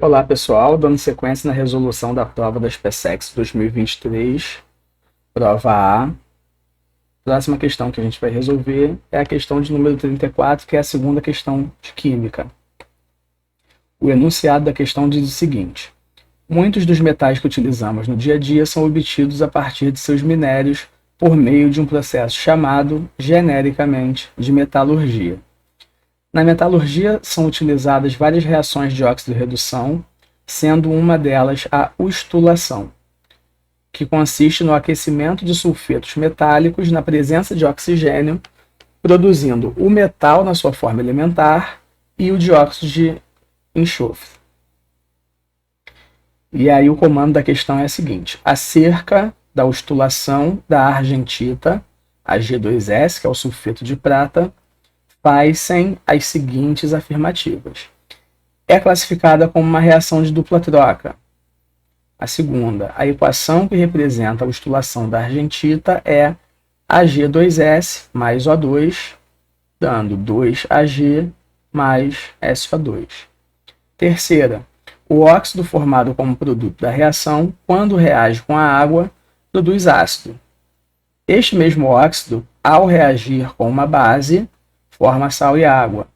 Olá pessoal, dando sequência na resolução da prova das PSEX 2023, prova A. Próxima questão que a gente vai resolver é a questão de número 34, que é a segunda questão de Química. O enunciado da questão diz o seguinte: muitos dos metais que utilizamos no dia a dia são obtidos a partir de seus minérios por meio de um processo chamado, genericamente, de metalurgia. Na metalurgia são utilizadas várias reações de óxido-redução, sendo uma delas a ustulação, que consiste no aquecimento de sulfetos metálicos na presença de oxigênio, produzindo o metal na sua forma elementar e o dióxido de enxofre. E aí o comando da questão é o seguinte: acerca da ustulação da argentita, Ag2S, que é o sulfeto de prata, faz-se as seguintes afirmativas. É classificada como uma reação de dupla troca. A segunda, a equação que representa a ustulação da argentita é Ag2S mais O2, dando 2Ag mais SO2. Terceira, o óxido formado como produto da reação, quando reage com a água, produz ácido. Este mesmo óxido, ao reagir com uma base, forma sal e água.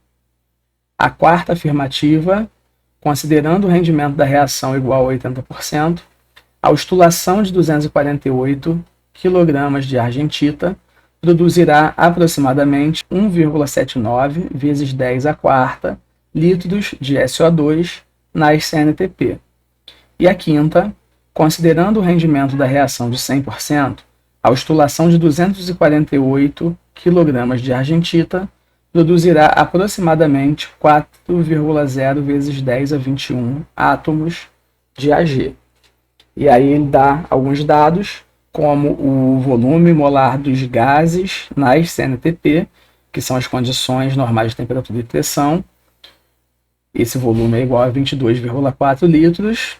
A quarta afirmativa, considerando o rendimento da reação igual a 80%, a ustulação de 248 kg de argentita produzirá aproximadamente 1,79 vezes 10 a quarta litros de SO2 nas CNTP. E a quinta, considerando o rendimento da reação de 100%, a ustulação de 248 kg de argentita produzirá aproximadamente 4,0 vezes 10 a 21 átomos de Ag. E aí ele dá alguns dados, como o volume molar dos gases nas CNTP, que são as condições normais de temperatura e pressão. Esse volume é igual a 22,4 litros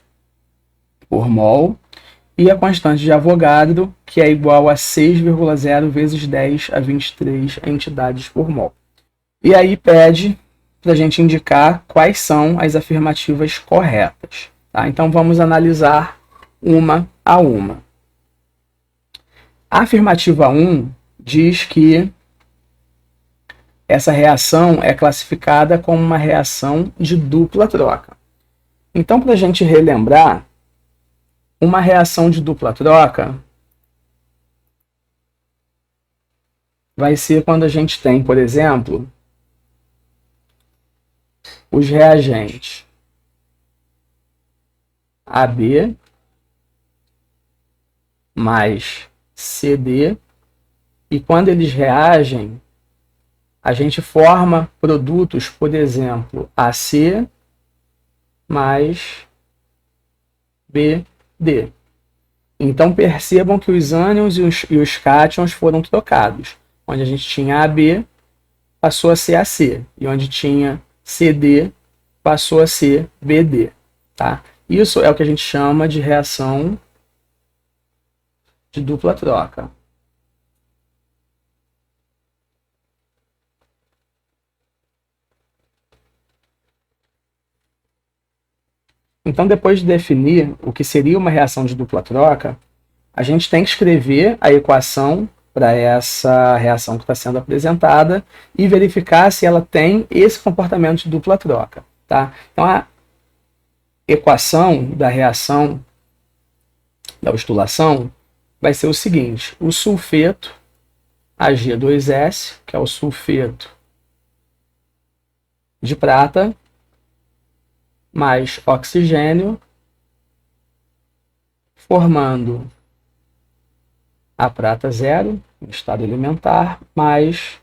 por mol. E a constante de Avogadro, que é igual a 6,0 vezes 10 a 23 entidades por mol. E aí pede para a gente indicar quais são as afirmativas corretas. Tá? Então vamos analisar uma a uma. A afirmativa 1 diz que essa reação é classificada como uma reação de dupla troca. Então, para a gente relembrar, uma reação de dupla troca vai ser quando a gente tem, por exemplo, os reagentes AB mais CD, e quando eles reagem, a gente forma produtos, por exemplo, AC mais BD. Então percebam que os ânions e os cátions foram trocados. Onde a gente tinha AB, passou a ser AC, e onde tinha CD, passou a ser BD. Tá? Isso é o que a gente chama de reação de dupla troca. Então, depois de definir o que seria uma reação de dupla troca, a gente tem que escrever a equação para essa reação que está sendo apresentada e verificar se ela tem esse comportamento de dupla troca. Tá? Então, a equação da reação da ustulação vai ser o seguinte: o sulfeto Ag2S, que é o sulfeto de prata, mais oxigênio, formando a prata zero, em estado elementar, mais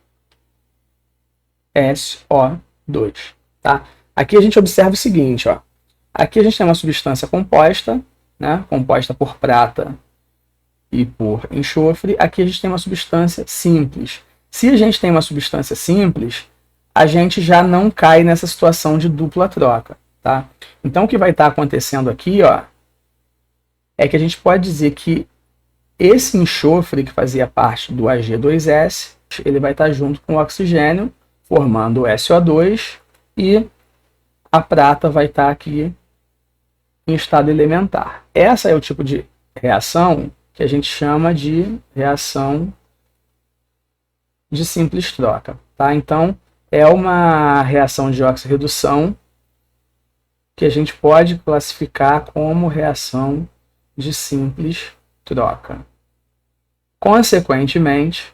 SO2. Tá? Aqui a gente observa o seguinte, ó. Aqui a gente tem uma substância composta, né, composta por prata e por enxofre. Aqui a gente tem uma substância simples. Se a gente tem uma substância simples, a gente já não cai nessa situação de dupla troca. Tá? Então o que vai estar acontecendo aqui, ó, é que a gente pode dizer que esse enxofre que fazia parte do Ag2S, ele vai estar junto com o oxigênio, formando o SO2, e a prata vai estar aqui em estado elementar. Essa é o tipo de reação que a gente chama de reação de simples troca, tá? Então, é uma reação de oxirredução que a gente pode classificar como reação de simples troca. Consequentemente,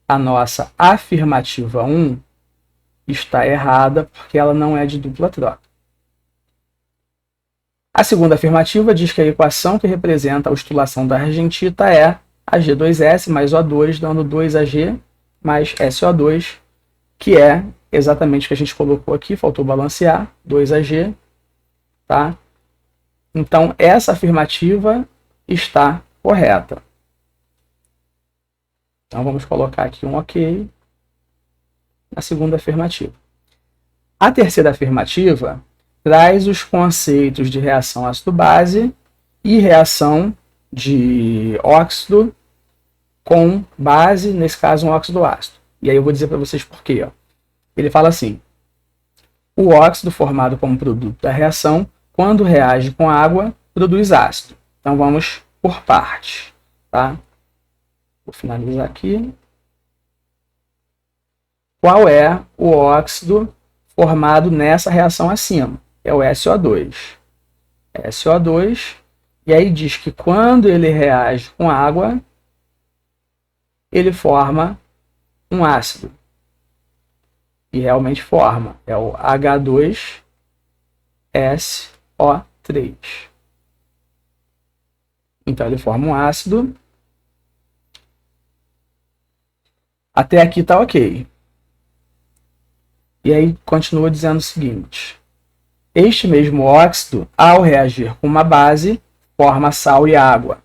a nossa afirmativa 1 está errada porque ela não é de dupla troca. A segunda afirmativa diz que a equação que representa a ostulação da argentita é Ag2S mais O2, dando 2Ag mais SO2, que é exatamente o que a gente colocou aqui, faltou balancear, 2Ag, tá? Então, essa afirmativa está correta. Então, vamos colocar aqui um OK na segunda afirmativa. A terceira afirmativa traz os conceitos de reação ácido-base e reação de óxido com base, nesse caso, um óxido ácido. E aí eu vou dizer para vocês por quê. Ó. Ele fala assim: o óxido formado como produto da reação, quando reage com água, produz ácido. Então vamos por partes. Tá? Vou finalizar aqui. Qual é o óxido formado nessa reação acima? É o SO2. SO2, e aí diz que quando ele reage com água, ele forma um ácido. E realmente forma. É o H2SO3. Então ele forma um ácido. Até aqui está ok. E aí continua dizendo o seguinte: este mesmo óxido, ao reagir com uma base, forma sal e água.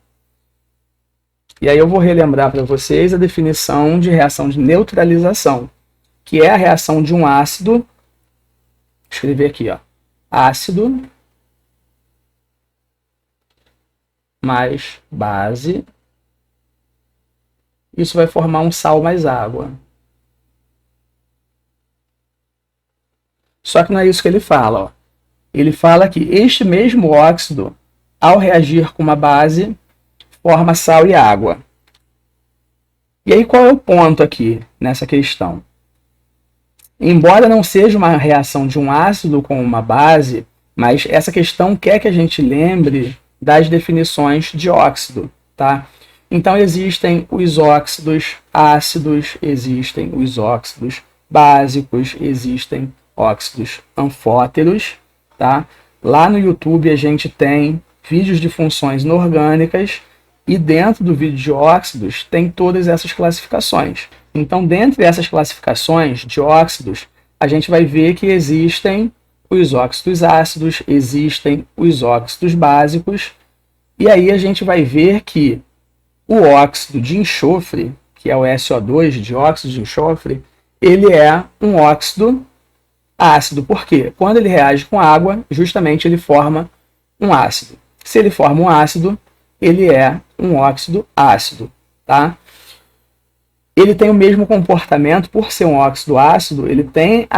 E aí eu vou relembrar para vocês a definição de reação de neutralização, que é a reação de um ácido, vou escrever aqui, ó, ácido mais base, isso vai formar um sal mais água. Só que não é isso que ele fala, ó. Ele fala que este mesmo óxido, ao reagir com uma base, forma sal e água. E aí qual é o ponto aqui nessa questão? Embora não seja uma reação de um ácido com uma base, mas essa questão quer que a gente lembre das definições de óxido, tá? Então existem os óxidos ácidos, existem os óxidos básicos, existem óxidos anfóteros, tá? Lá no YouTube a gente tem vídeos de funções inorgânicas e dentro do vídeo de óxidos tem todas essas classificações. Então, dentre essas classificações de óxidos, a gente vai ver que existem os óxidos ácidos, existem os óxidos básicos, e aí a gente vai ver que o óxido de enxofre, que é o SO2, dióxido de enxofre, ele é um óxido ácido. Por quê? Quando ele reage com água, justamente ele forma um ácido. Se ele forma um ácido, ele é um óxido ácido, tá? Ele tem o mesmo comportamento, por ser um óxido ácido, ele tem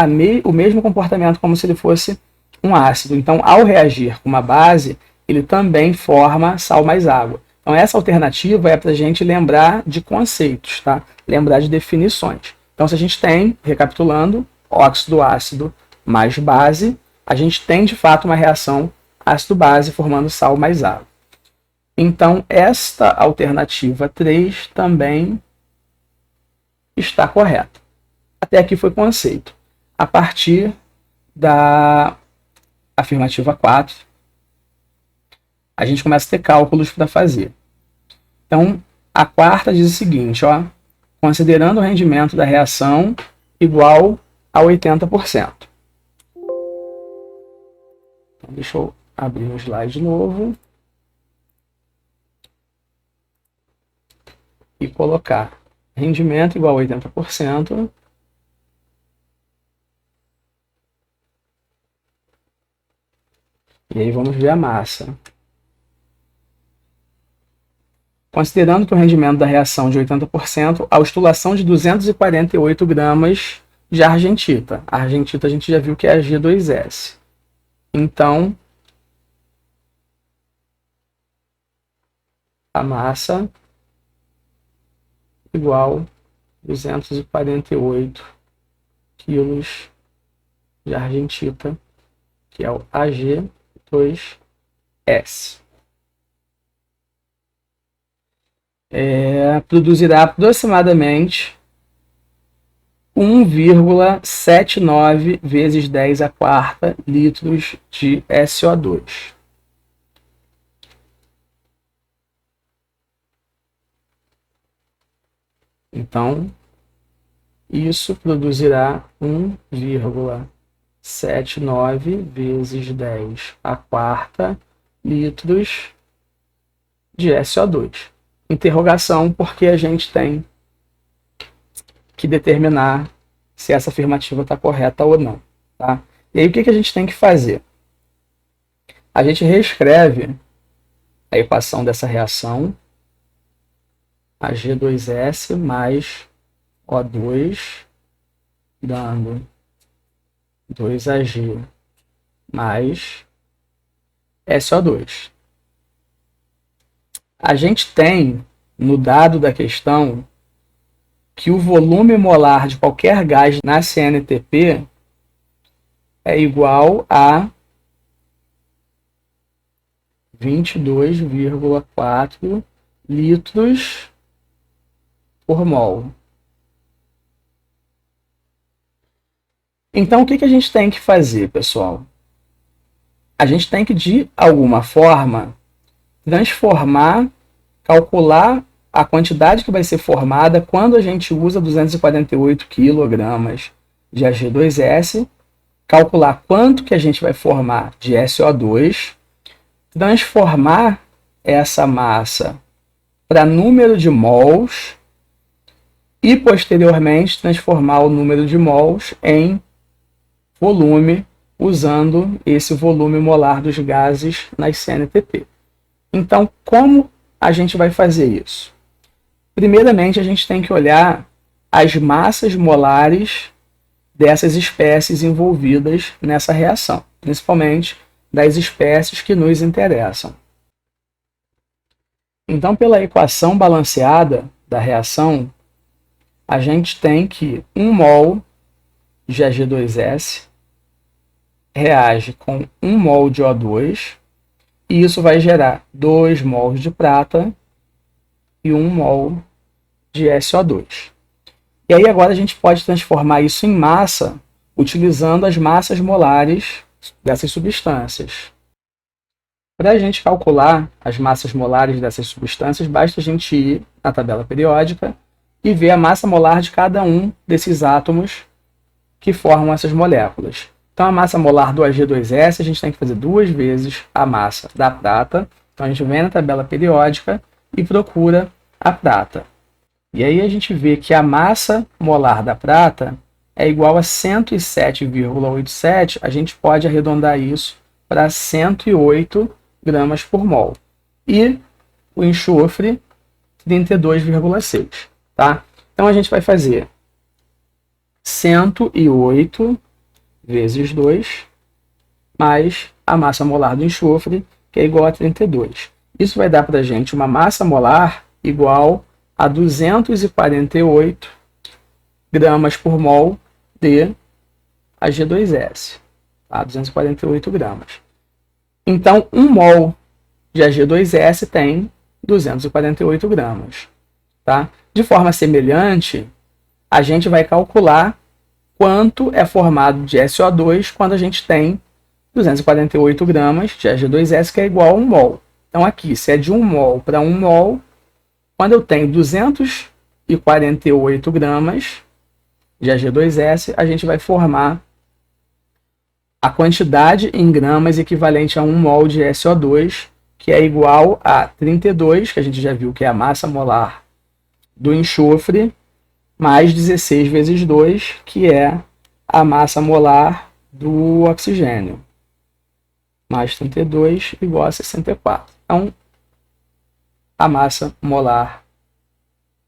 o mesmo comportamento como se ele fosse um ácido. Então, ao reagir com uma base, ele também forma sal mais água. Então, essa alternativa é para a gente lembrar de conceitos, tá? Lembrar de definições. Então, se a gente tem, recapitulando, óxido ácido mais base, a gente tem, de fato, uma reação ácido-base formando sal mais água. Então, esta alternativa 3 também está correta. Até aqui foi conceito. A partir da afirmativa 4, a gente começa a ter cálculos para fazer. Então, a quarta diz o seguinte, ó, considerando o rendimento da reação igual a 80%. Então, deixa eu abrir um slide de novo e colocar rendimento igual a 80%. E aí vamos ver a massa. Considerando que o rendimento da reação de 80%, a ostulação de 248 gramas de argentita. A argentita a gente já viu que é Ag2S. Então, a massa igual 248 quilos de argentita, que é o Ag2S. Produzirá aproximadamente 1,79 vezes 10 a quarta litros de SO2. Então, isso produzirá 1,79 vezes 10 a quarta litros de SO2. Interrogação, porque a gente tem que determinar se essa afirmativa está correta ou não. Tá? E aí o que a gente tem que fazer? A gente reescreve a equação dessa reação, Ag2S mais O2, dando 2Ag mais SO2. A gente tem, no dado da questão, que o volume molar de qualquer gás na CNTP é igual a 22,4 litros por mol. Então, o que a gente tem que fazer, pessoal? A gente tem que, de alguma forma, transformar, calcular a quantidade que vai ser formada quando a gente usa 248 kg de Ag2S, calcular quanto que a gente vai formar de SO2, transformar essa massa para número de mols e, posteriormente, transformar o número de mols em volume, usando esse volume molar dos gases nas CNTP. Então, como a gente vai fazer isso? Primeiramente, a gente tem que olhar as massas molares dessas espécies envolvidas nessa reação, principalmente das espécies que nos interessam. Então, pela equação balanceada da reação, a gente tem que 1 mol de Ag2S reage com 1 mol de O2, e isso vai gerar 2 mols de prata e 1 mol de SO2. E aí agora a gente pode transformar isso em massa utilizando as massas molares dessas substâncias. Para a gente calcular as massas molares dessas substâncias, basta a gente ir na tabela periódica e ver a massa molar de cada um desses átomos que formam essas moléculas. Então, a massa molar do Ag2S, a gente tem que fazer 2 vezes a massa da prata. Então, a gente vem na tabela periódica e procura a prata. E aí a gente vê que a massa molar da prata é igual a 107,87. A gente pode arredondar isso para 108 gramas por mol. E o enxofre, 32,6. Tá? Então, a gente vai fazer 108 vezes 2, mais a massa molar do enxofre, que é igual a 32. Isso vai dar para a gente uma massa molar igual a 248 gramas por mol de Ag2S. Tá? 248 gramas. Então, 1 mol de Ag2S tem 248 gramas. Tá? De forma semelhante, a gente vai calcular quanto é formado de SO2 quando a gente tem 248 gramas de Ag2S, que é igual a 1 mol. Então, aqui, se é de 1 mol para 1 mol, quando eu tenho 248 gramas de Ag2S, a gente vai formar a quantidade em gramas equivalente a 1 mol de SO2, que é igual a 32, que a gente já viu que é a massa molar do enxofre, mais 16 vezes 2, que é a massa molar do oxigênio. Mais 32 igual a 64. Então, a massa molar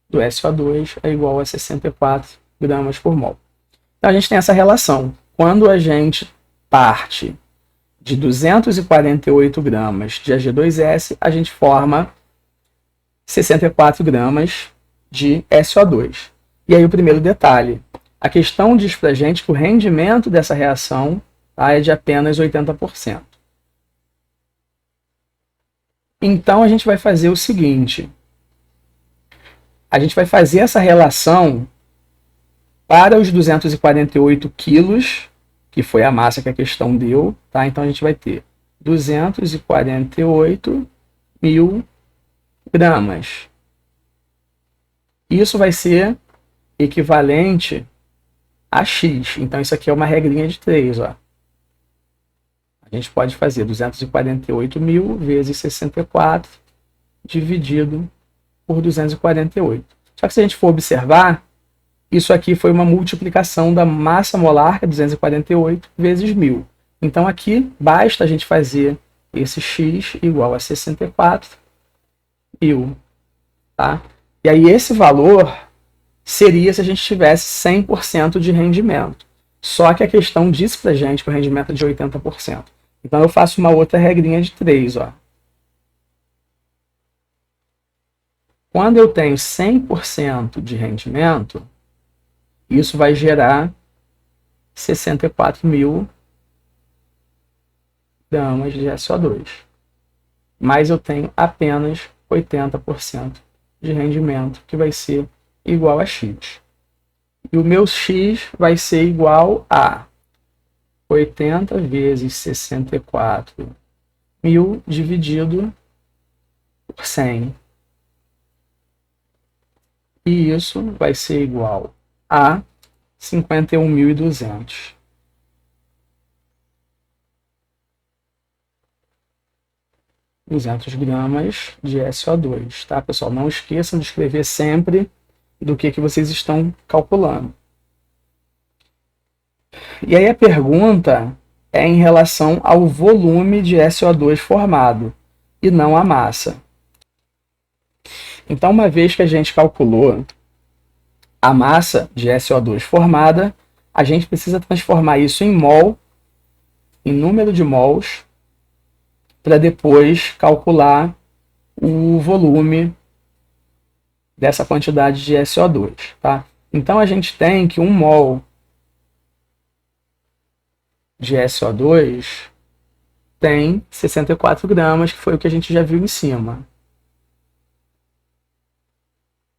do SO2 é igual a 64 gramas por mol. Então, a gente tem essa relação. Quando a gente parte de 248 gramas de Ag2S, a gente forma 64 gramas de SO2. E aí o primeiro detalhe, a questão diz para a gente que o rendimento dessa reação, tá, é de apenas 80%. Então a gente vai fazer o seguinte, a gente vai fazer essa relação para os 248 quilos, que foi a massa que a questão deu, tá? Então a gente vai ter 248 mil gramas. Isso vai ser equivalente a X. Então isso aqui é uma regrinha de 3, ó. A gente pode fazer 248 mil vezes 64 dividido por 248. Só que se a gente for observar, isso aqui foi uma multiplicação da massa molar, que é 248, vezes 1000. Então aqui basta a gente fazer esse X igual a 64 mil. Tá? E aí esse valor seria se a gente tivesse 100% de rendimento. Só que a questão disse pra gente que o rendimento é de 80%. Então eu faço uma outra regrinha de 3. Ó. Quando eu tenho 100% de rendimento, isso vai gerar 64 mil gramas de SO2. Mas eu tenho apenas 80% de rendimento, que vai ser igual a X. E o meu X vai ser igual a 80 vezes 64 mil dividido por 100. E isso vai ser igual a 51.200. gramas de SO2, tá, pessoal? Não esqueçam de escrever sempre do que vocês estão calculando. E aí a pergunta é em relação ao volume de SO2 formado e não a massa. Então, uma vez que a gente calculou a massa de SO2 formada, a gente precisa transformar isso em mol, em número de mols, para depois calcular o volume dessa quantidade de SO2. Tá? Então a gente tem que 1 mol de SO2 tem 64 gramas, que foi o que a gente já viu em cima.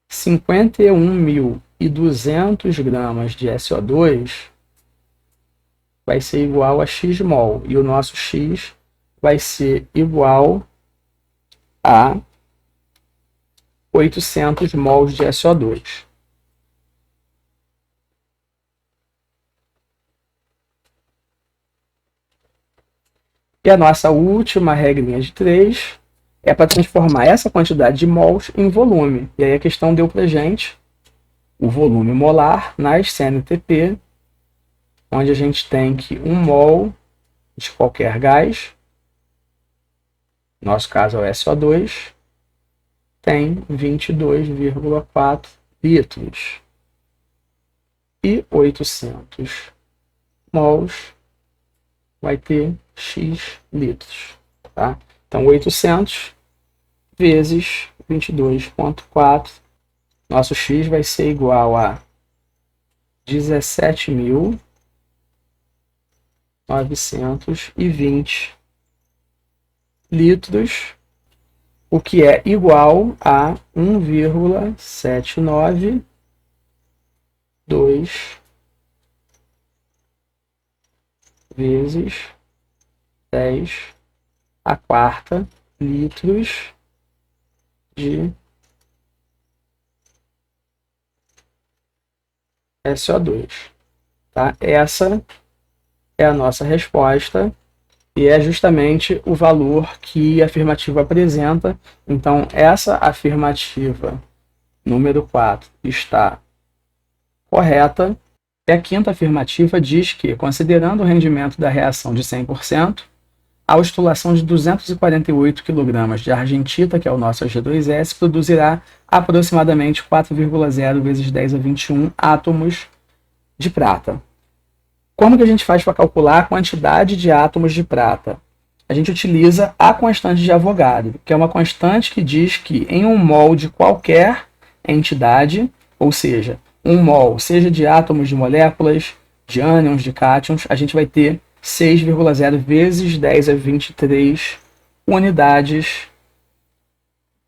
51.200 gramas de SO2 vai ser igual a X mol. E o nosso X vai ser igual a 800 mols de SO2. E a nossa última regrinha de 3 é para transformar essa quantidade de mols em volume. E aí a questão deu para a gente o volume molar nas CNTP, onde a gente tem que 1 mol de qualquer gás, no nosso caso é o SO2, tem 22,4 litros. E 800 mols vai ter X litros. Tá? Então 800 vezes 22,4, nosso X vai ser igual a 17.920 litros, o que é igual a 1,792 vezes 10 a quarta litros de SO2. Tá? Essa é a nossa resposta e é justamente o valor que a afirmativa apresenta. Então, essa afirmativa número 4 está correta. E a quinta afirmativa diz que, considerando o rendimento da reação de 100%, a ostulação de 248 kg de argentita, que é o nosso Ag2S, produzirá aproximadamente 4,0 vezes 10 a 21 átomos de prata. Como que a gente faz para calcular a quantidade de átomos de prata? a gente utiliza a constante de Avogadro, que é uma constante que diz que em um mol de qualquer entidade, ou seja, um mol, seja de átomos de moléculas, de ânions, de cátions, a gente vai ter 6,0 vezes 10 a 23 unidades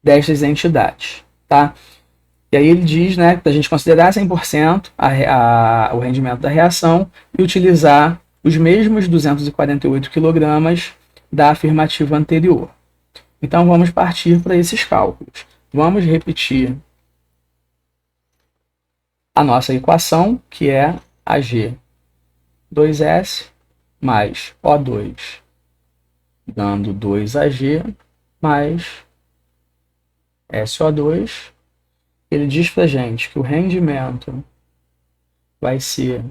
destas entidades, tá? E aí ele diz, né, para a gente considerar 100% o rendimento da reação e utilizar os mesmos 248 kg da afirmativa anterior. Então vamos partir para esses cálculos. Vamos repetir a nossa equação, que é Ag2S mais O2, dando 2Ag mais SO2. Ele diz para a gente que o rendimento vai ser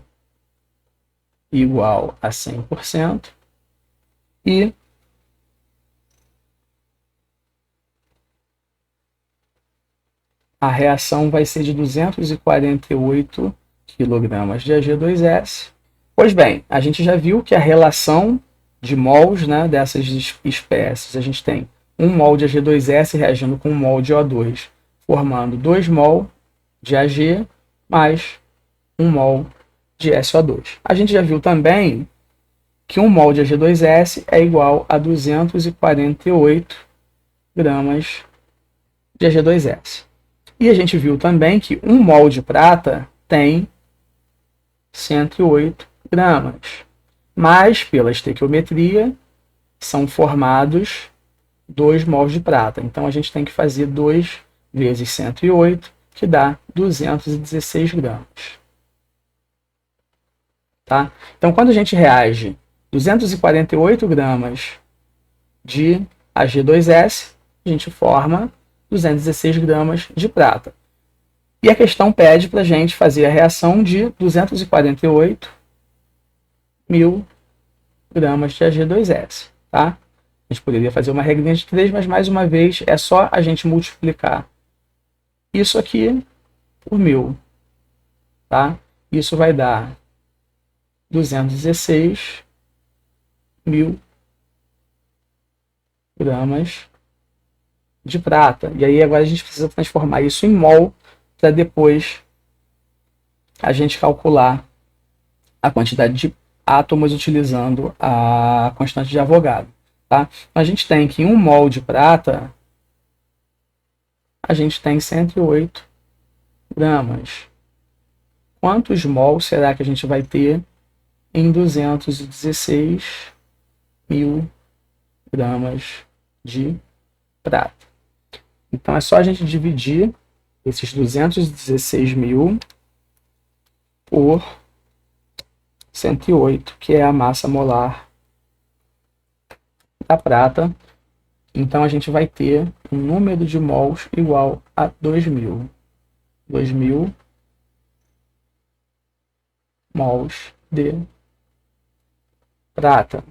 igual a 100% e a reação vai ser de 248 kg de Ag2S. Pois bem, a gente já viu que a relação de mols, né, dessas espécies, a gente tem 1 mol de Ag2S reagindo com 1 mol de O2, formando 2 mol de Ag mais 1 mol de SO2. A gente já viu também que 1 mol de Ag2S é igual a 248 gramas de Ag2S. E a gente viu também que 1 mol de prata tem 108 gramas. Mas, pela estequiometria, são formados 2 mols de prata. Então, a gente tem que fazer 2 vezes 108, que dá 216 gramas. Tá? Então, quando a gente reage 248 gramas de Ag2S, a gente forma 216 gramas de prata. E a questão pede para a gente fazer a reação de 248 mil gramas de Ag2S. Tá? A gente poderia fazer uma regrinha de 3, mas mais uma vez é só a gente multiplicar isso aqui por 1000. Tá? Isso vai dar 216 mil gramas de prata. E aí agora a gente precisa transformar isso em mol para depois a gente calcular a quantidade de átomos utilizando a constante de Avogadro. Tá? Então a gente tem que em 1 mol de prata a gente tem 108 gramas. Quantos mols será que a gente vai ter em 216 mil gramas de prata? Então é só a gente dividir esses 216 mil por 108, que é a massa molar da prata. Então a gente vai ter um número de mols igual a 2000. 2000 mols de prata.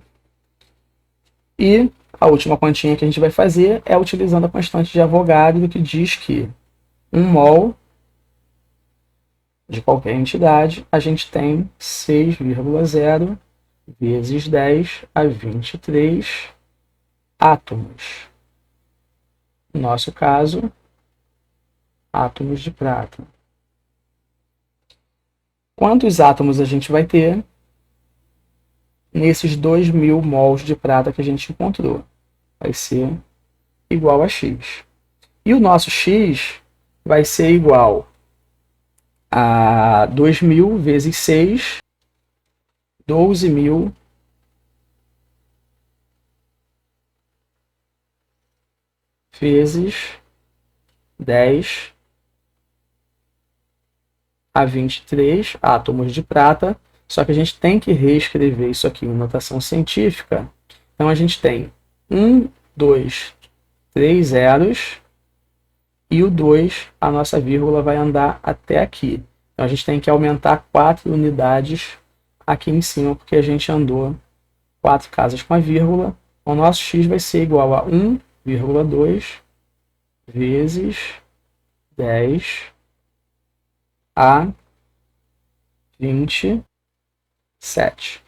E a última continha que a gente vai fazer é utilizando a constante de Avogadro, que diz que 1 mol de qualquer entidade, a gente tem 6,0 vezes 10 a 23 átomos. No nosso caso, átomos de prata. Quantos átomos a gente vai ter nesses 2000 mols de prata que a gente encontrou? Vai ser igual a X. E o nosso X vai ser igual a 2000 vezes 6, 12.000 vezes 10 a 23 átomos de prata. Só que a gente tem que reescrever isso aqui em notação científica. Então a gente tem 1, 2, 3 zeros e o 2, a nossa vírgula vai andar até aqui. Então a gente tem que aumentar 4 unidades aqui em cima, porque a gente andou 4 casas com a vírgula. O nosso x vai ser igual a 1,2 vezes 10 a 27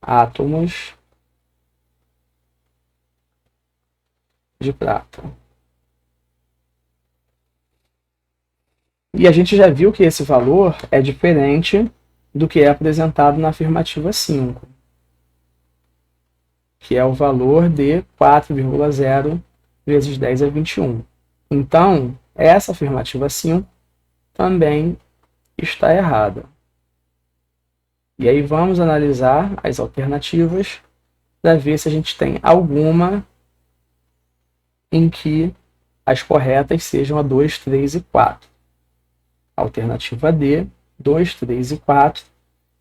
átomos de prata. E a gente já viu que esse valor é diferente do que é apresentado na afirmativa 5, que é o valor de 4,0 vezes 10 a 21. Então, essa afirmativa 5 também está errada. E aí vamos analisar as alternativas para ver se a gente tem alguma em que as corretas sejam a 2, 3 e 4. Alternativa D, 2, 3 e 4.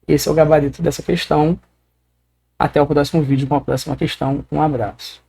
Esse é o gabarito dessa questão. Até o próximo vídeo com a próxima questão. Um abraço.